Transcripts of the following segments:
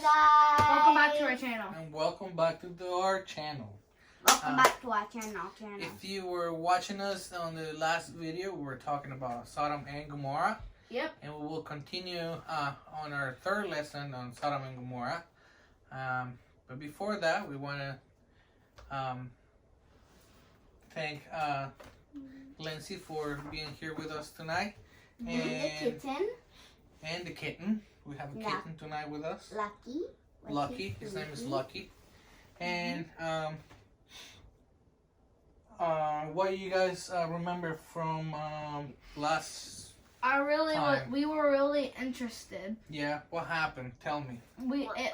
Welcome back to our channel. And welcome back to our channel. Welcome back to our channel. If you were watching us on the last video, we were talking about Sodom and Gomorrah. Yep. And we will continue on our third lesson on Sodom and Gomorrah. But before that, we want to thank Lindsay for being here with us tonight. And the kitten. And the kitten. We have a kitten tonight with us. Lucky. His name is Lucky. And what do you guys remember from last time? We were really interested. Yeah, what happened? Tell me.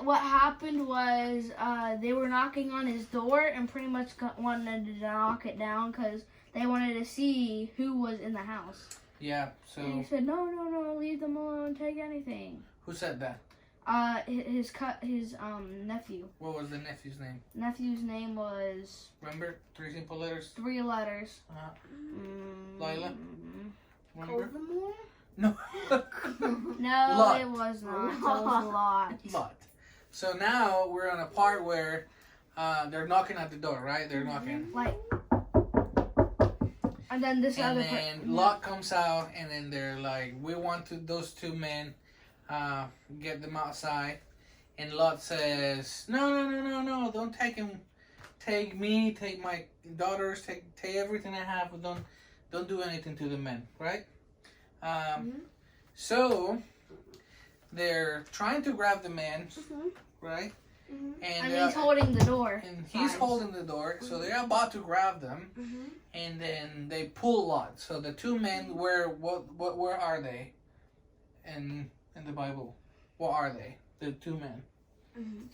What happened was they were knocking on his door and pretty much wanted to knock it down because they wanted to see who was in the house. Yeah, so... And he said, no, leave them alone, take anything. Who said that? His nephew. What was the nephew's name? Nephew's name was... Remember? 3 simple letters? 3 letters. Lila? Remember? No. No, Lot. it was not. It was Lot. Lot. So now we're on a part where they're knocking at the door, right? They're knocking. And then this and other then Lot comes out, and then they're like, we want those 2 men, get them outside. And Lot says, no, don't take him. Take me, take my daughters, take everything I have, but don't do anything to the men, right? So they're trying to grab the man, right? And he's holding the door. And he's holding the door, so they're about to grab them, and then they pull Lot. So the 2 men, where are they? In the Bible, what are they? The 2 men.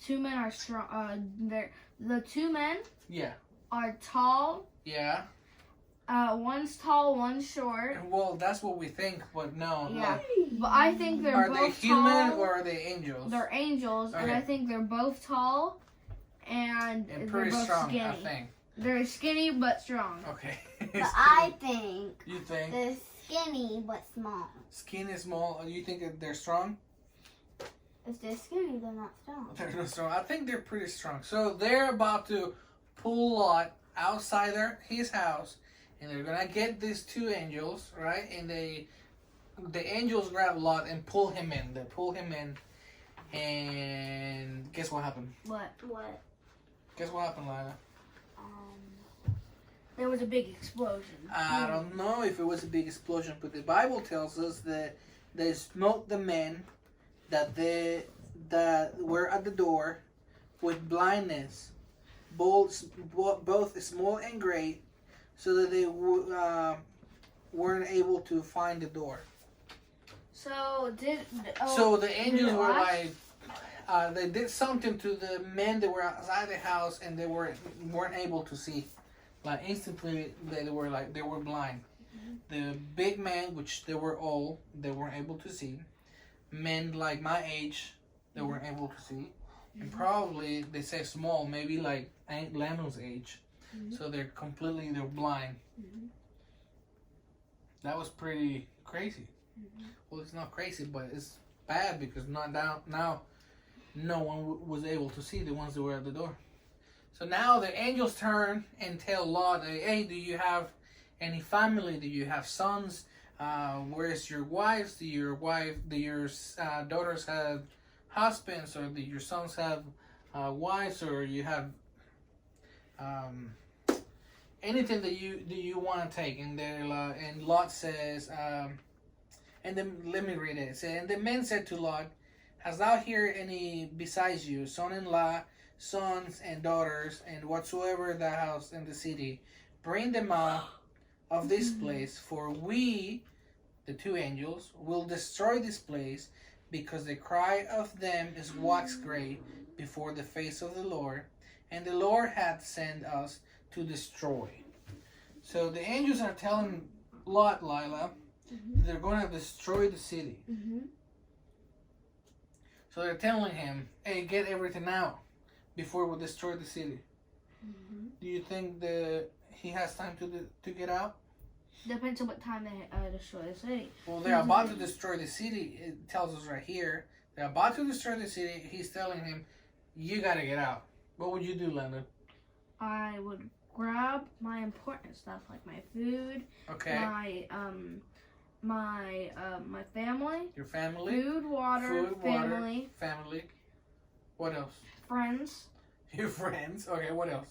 2 men are strong. The 2 men. Yeah. Are tall. Yeah. One's tall, one's short. Well, that's what we think, but no. Yeah. But I think they're both tall. Are they human or are they angels? They're angels, and I think they're both tall, and they're pretty both strong, skinny. I think. They're skinny but strong. Okay. But I think you think they're skinny but small. Skinny, small. You think that they're strong? If they're skinny, they're not strong. They're not strong. I think they're pretty strong. So they're about to pull Lot outside his house, and they're gonna get these 2 angels, right? And the angels grab Lot and pull him in. They pull him in, and guess what happened? What? Guess what happened, Lila? There was a big explosion. I don't know if it was a big explosion, but the Bible tells us that they smote the men that were at the door with blindness, both small and great, so that they weren't able to find the door. So So the angels were like, they did something to the men that were outside the house, and they weren't able to see. Like instantly, they were blind. The big men, which they were old, they weren't able to see. Men like my age, they weren't able to see. And probably they say small, maybe like Aunt Lano's age. So they're blind. That was pretty crazy. Well, it's not crazy, but it's bad because now no one was able to see the ones that were at the door. So now the angels turn and tell Lot, hey, do you have any family? Do you have sons? Where's your wives? Do your daughters have husbands, or do your sons have wives, or you have anything that you want to take? And and Lot says, and then let me read it. And the men said to Lot, hast thou here any besides you, son-in-law, sons and daughters, and whatsoever thou hast in the city? Bring them out of this place, for we, the 2 angels, will destroy this place, because the cry of them is waxed great before the face of the Lord, and the Lord hath sent us to destroy. So the angels are telling Lot, Lila, they're going to destroy the city. So they're telling him, hey, get everything out before we destroy the city. Do you think that he has time to get out? Depends on what time they destroy the city. Well, they're about to destroy the city. It tells us right here They're about to destroy the city. He's telling him, you gotta get out. What would you do, Landon? I would grab my important stuff like my food, Okay. my family, Your family. food, water, family, Family. What else? friends, Your friends. Okay, what else?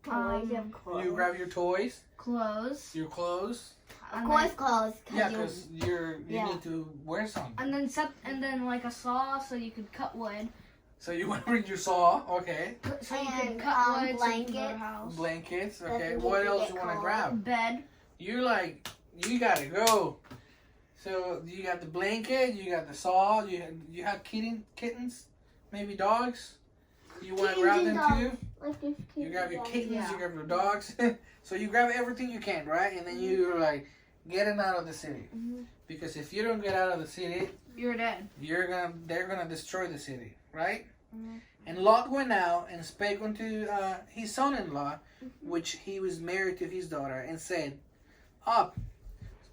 Toys, of course. You grab your toys, clothes, your clothes. Of course, clothes. Yeah, because you need to wear something. and then like a saw so you could cut wood. So you want to bring your saw, okay. So you could And, cut wood. So you could go to blankets. a house. Blankets, Doesn't okay. need What to else get you want to cold. grab? Bed. You gotta go. So you got the blanket, you got the saw, you have kittens, maybe dogs. You want to grab them too. Like this You grab your kittens, Yeah. you grab your dogs. So you grab everything you can, right? And then you're like getting out of the city. Mhm. Because if you don't get out of the city, You're dead. they're gonna destroy the city, right? Mhm. And Lot went out and spake unto his son-in-law, which he was married to his daughter, and said, Up,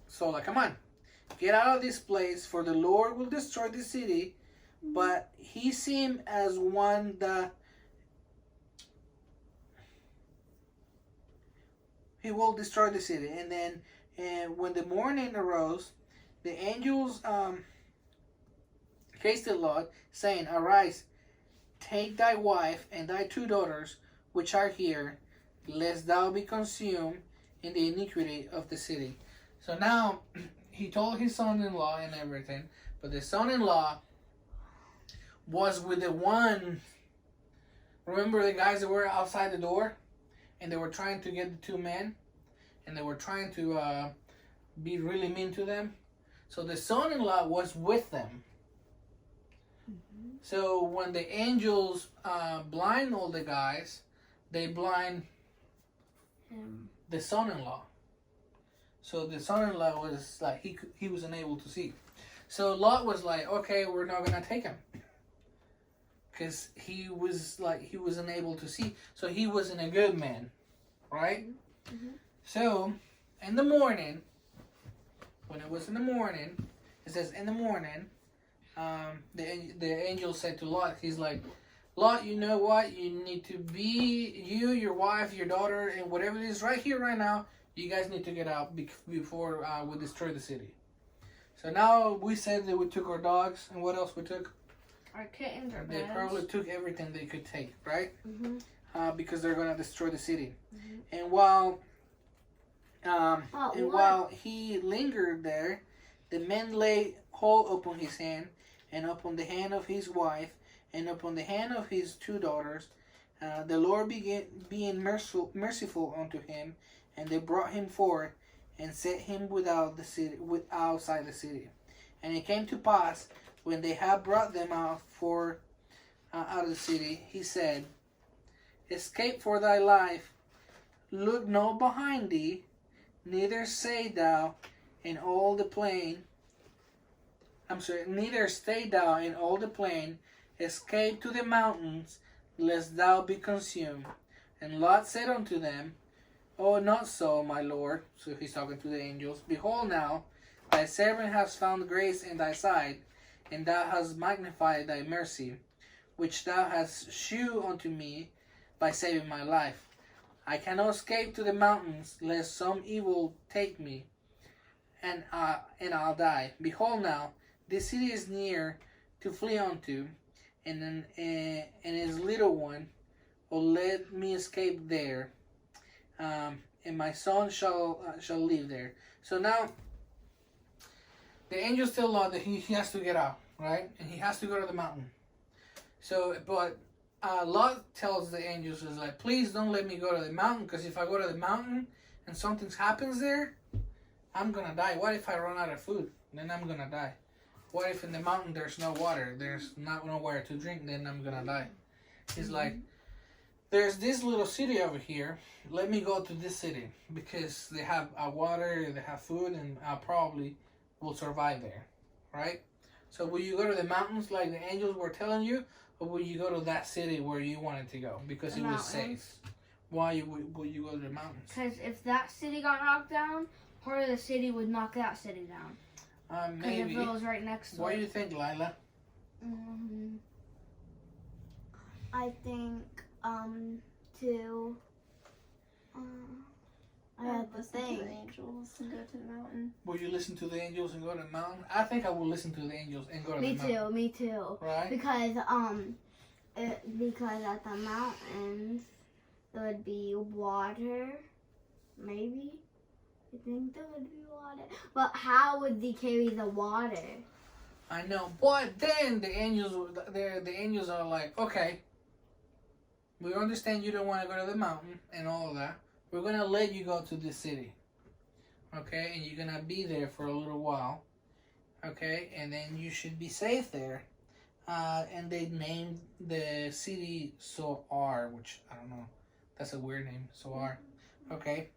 Sola, come on, get out of this place, for the Lord will destroy the city. But he seemed as one that he will destroy the city. And then, when the morning arose, the angels hasted Lot, saying, Arise, take thy wife and thy 2 daughters, which are here, lest thou be consumed in the iniquity of the city. So now, he told his son-in-law and everything, but the son-in-law was with the one. Remember the guys that were outside the door, and they were trying to get the 2 men, and they were trying to be really mean to them. So the son-in-law was with them. So when the angels blind all the guys, they blind the son-in-law. So the son-in-law was like he was unable to see. So Lot was like, okay, we're not gonna take him, because he was unable to see. So he wasn't a good man, right? Mhm. So in the morning, when it was in the morning, it says in the morning, the angel said to Lot, he's like, Lot, you know what? You need to be, your wife, your daughter, and whatever it is right here, right now, you guys need to get out before we destroy the city. So now we said that we took our dogs, and what else we took? Our kittens, our They beds. probably took everything they could take, right? Mhm. Because they're going to destroy the city. Mhm. And while what? while he lingered there, the men laid hold upon his hand, and upon the hand of his wife, and upon the hand of his 2 daughters. The Lord being merciful unto him, and they brought him forth, and set him outside the city. And it came to pass, when they had brought them out of the city, he said, Escape for thy life, look not behind thee, neither say thou in all the plain. Neither stay thou in all the plain, escape to the mountains, lest thou be consumed. And Lot said unto them, Oh, not so, my Lord. So he's talking to the angels. Behold now, thy servant has found grace in thy sight, and thou hast magnified thy mercy, which thou hast shewed unto me by saving my life. I cannot escape to the mountains, lest some evil take me, and I'll die. Behold now, this city is near to flee unto, and his little one, oh, let me escape there, and my son shall live there. So now, the angels tell Lot that he has to get out, right? And he has to go to the mountain. So, but Lot tells the angels, is like, please don't let me go to the mountain, because if I go to the mountain and something happens there, I'm gonna die. What if I run out of food? Then I'm gonna die. What if in the mountain there's no water, there's nowhere to drink, then I'm gonna die. He's like, there's this little city over here, let me go to this city, because they have water, they have food, and I probably will survive there, right? So will you go to the mountains like the angels were telling you, or will you go to that city where you wanted to go because it was safe? Why will you go to the mountains? Because if that city got knocked down, part of the city would knock that city down. Because Maybe. if it was right next to What it. do you think, Lila? I think to I have to listen to think. the angels and go to the mountain. Will you listen to the angels and go to the mountain? I think I will listen to the angels and go to the mountain. Me too. Right? Because because at the mountains there would be water, maybe. I think there would be water. But how would they carry the water? I know, but then the angels are like, okay, we understand you don't want to go to the mountain and all of that. We're gonna let you go to this city, okay, and you're gonna be there for a little while, okay, and then you should be safe there. And they named the city Zoar, which I don't know, that's a weird name, Zoar, okay.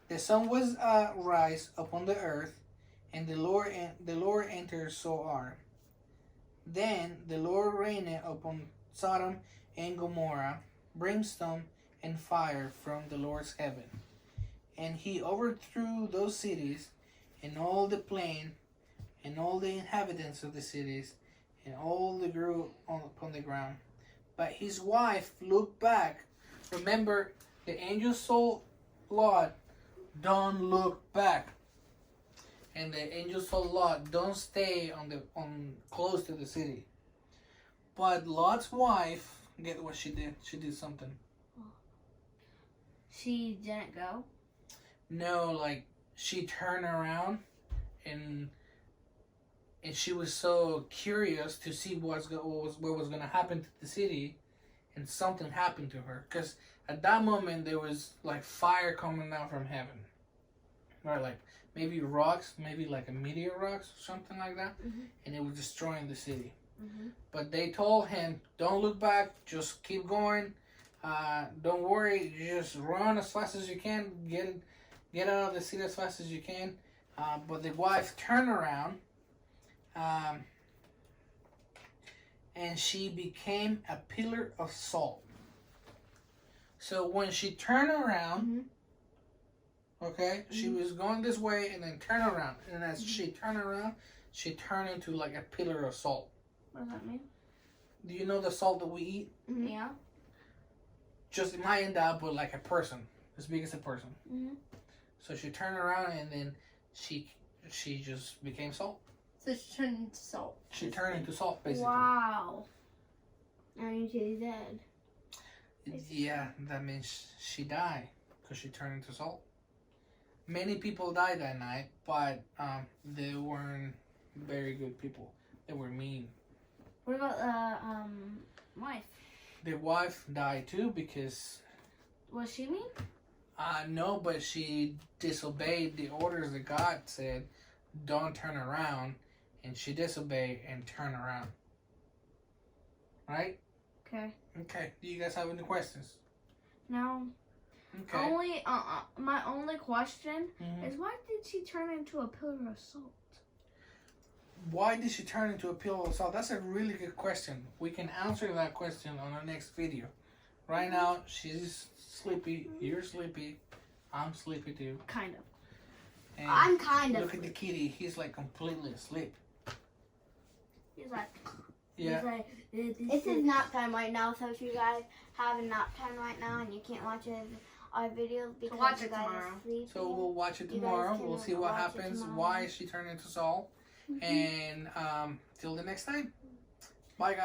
The sun was rise upon the earth, and the Lord entered Zoar. Then the Lord rained upon Sodom and Gomorrah brimstone and fire from the Lord's heaven. And he overthrew those cities, and all the plain, and all the inhabitants of the cities, and all that grew upon the ground. But his wife looked back. Remember, the angel told Lot, don't look back. And the angel told Lot, don't stay on close to the city. But Lot's wife, get what she did? She did something. She didn't go. No, like she turned around and she was so curious to see what was going to happen to the city, and something happened to her, because at that moment there was like fire coming down from heaven, right? Like maybe rocks, maybe like a meteor rocks or something like that, and it was destroying the city. But they told him, don't look back, just keep going. Don't worry, just run as fast as you can, get out of the city as fast as you can. But the wife turned around, and she became a pillar of salt. So when she turned around, okay, she was going this way and then turned around. And as she turned around, she turned into like a pillar of salt. What does that mean? Do you know the salt that we eat? Yeah. Just imagine that, but like a person, as big as a person. So she turned around and then she just became salt. So she turned into salt. She turned into salt, basically. Wow. Now she's dead. Yeah, that means she died because she turned into salt. Many people died that night, but they weren't very good people. They were mean. What about the wife? The wife died too because... Was she mean? No, but she disobeyed the orders that God said, don't turn around, and she disobeyed and turned around. Right? Okay. Okay. Do you guys have any questions? No. Okay. My only question is, why did she turn into a pillar of salt? Why did she turn into a pillar of salt? That's a really good question. We can answer that question on our next video. Right now, she's sleepy. You're sleepy. I'm sleepy too. Kind of. And I'm kind of look at the kitty. He's like completely asleep. He's like... Yeah. He's like, This is nap time right now, so if you guys have a nap time right now and you can't watch our videos because watch you it guys tomorrow. are sleeping. So we'll watch it You guys tomorrow. can We'll see what watch it happens. tomorrow. Why she turned into salt. And till the next time. Bye, guys.